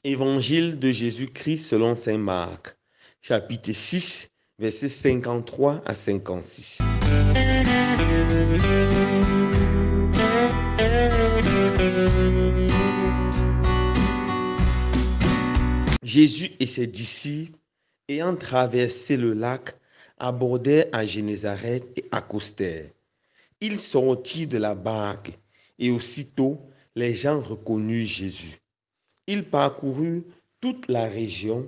Évangile de Jésus-Christ selon saint Marc, chapitre 6, versets 53 à 56. Jésus et ses disciples, ayant traversé le lac, abordèrent à Génézareth et accostèrent. Ils sortirent de la barque, et aussitôt les gens reconnurent Jésus. Ils parcoururent toute la région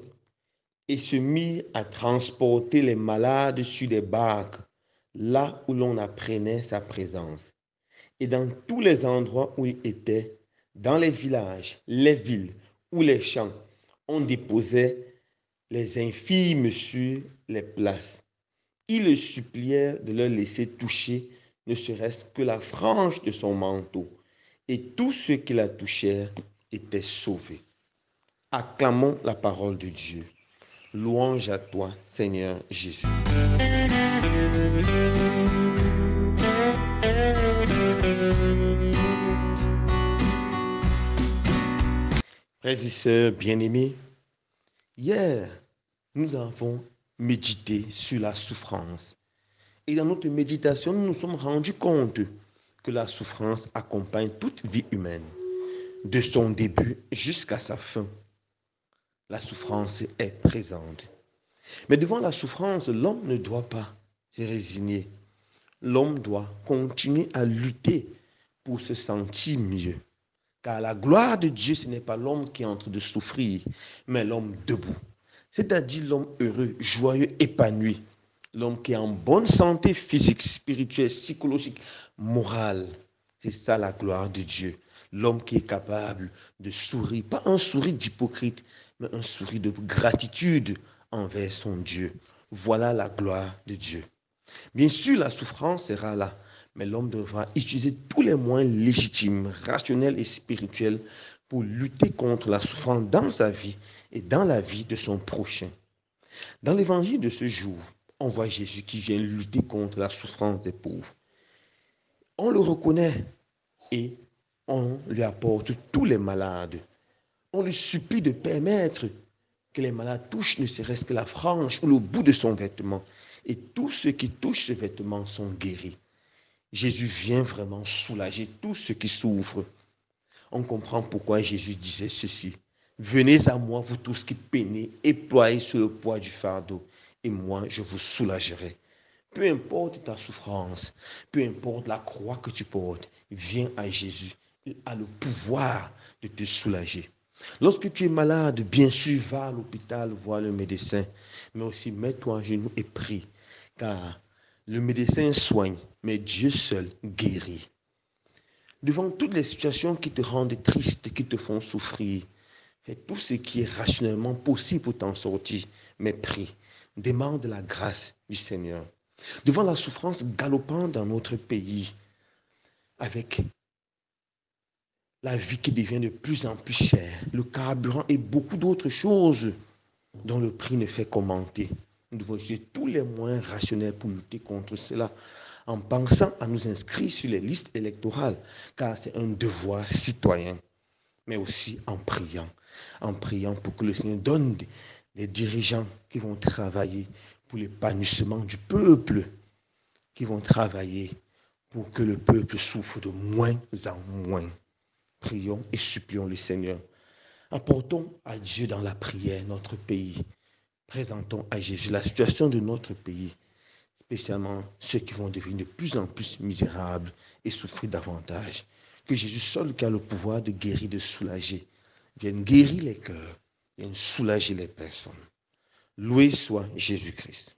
et se mirent à transporter les malades sur des barques, là où l'on apprenait sa présence. Et dans tous les endroits où il était, dans les villages, les villes ou les champs, on déposait les infirmes sur les places. Ils le supplièrent de leur laisser toucher ne serait-ce que la frange de son manteau. Et tous ceux qui la touchèrent étaient sauvés. Acclamons la parole de Dieu. Louange à toi, Seigneur Jésus. Frères et sœurs bien-aimés, hier, nous avons médité sur la souffrance. Et dans notre méditation, nous nous sommes rendus compte que la souffrance accompagne toute vie humaine, de son début jusqu'à sa fin. La souffrance est présente. Mais devant la souffrance, l'homme ne doit pas se résigner. L'homme doit continuer à lutter pour se sentir mieux. Car la gloire de Dieu, ce n'est pas l'homme qui est en train de souffrir, mais l'homme debout. C'est-à-dire l'homme heureux, joyeux, épanoui. L'homme qui est en bonne santé physique, spirituelle, psychologique, morale. C'est ça la gloire de Dieu. L'homme qui est capable de sourire, pas un sourire d'hypocrite, mais un sourire de gratitude envers son Dieu. Voilà la gloire de Dieu. Bien sûr, la souffrance sera là, mais l'homme devra utiliser tous les moyens légitimes, rationnels et spirituels pour lutter contre la souffrance dans sa vie et dans la vie de son prochain. Dans l'évangile de ce jour, on voit Jésus qui vient lutter contre la souffrance des pauvres. On le reconnaît et on lui apporte tous les malades. On lui supplie de permettre que les malades touchent ne serait-ce que la frange ou le bout de son vêtement. Et tous ceux qui touchent ce vêtement sont guéris. Jésus vient vraiment soulager tous ceux qui souffrent. On comprend pourquoi Jésus disait ceci. Venez à moi, vous tous qui peinez et ployez sur le poids du fardeau, et moi je vous soulagerai. Peu importe ta souffrance, peu importe la croix que tu portes, viens à Jésus. Il a le pouvoir de te soulager. Lorsque tu es malade, bien sûr, va à l'hôpital voir le médecin, mais aussi mets-toi à genoux et prie, car le médecin soigne, mais Dieu seul guérit. Devant toutes les situations qui te rendent triste, qui te font souffrir, fais tout ce qui est rationnellement possible pour t'en sortir, mais prie, demande la grâce du Seigneur. Devant la souffrance galopante dans notre pays, avec la vie qui devient de plus en plus chère, le carburant et beaucoup d'autres choses dont le prix ne fait qu'augmenter. Nous devons utiliser tous les moyens rationnels pour lutter contre cela, en pensant à nous inscrire sur les listes électorales, car c'est un devoir citoyen, mais aussi en priant pour que le Seigneur donne des dirigeants qui vont travailler pour l'épanouissement du peuple, qui vont travailler pour que le peuple souffre de moins en moins. Prions et supplions le Seigneur. Apportons à Dieu dans la prière notre pays. Présentons à Jésus la situation de notre pays, spécialement ceux qui vont devenir de plus en plus misérables et souffrir davantage. Que Jésus seul qui a le pouvoir de guérir, de soulager, vienne guérir les cœurs, vienne soulager les personnes. Loué soit Jésus-Christ.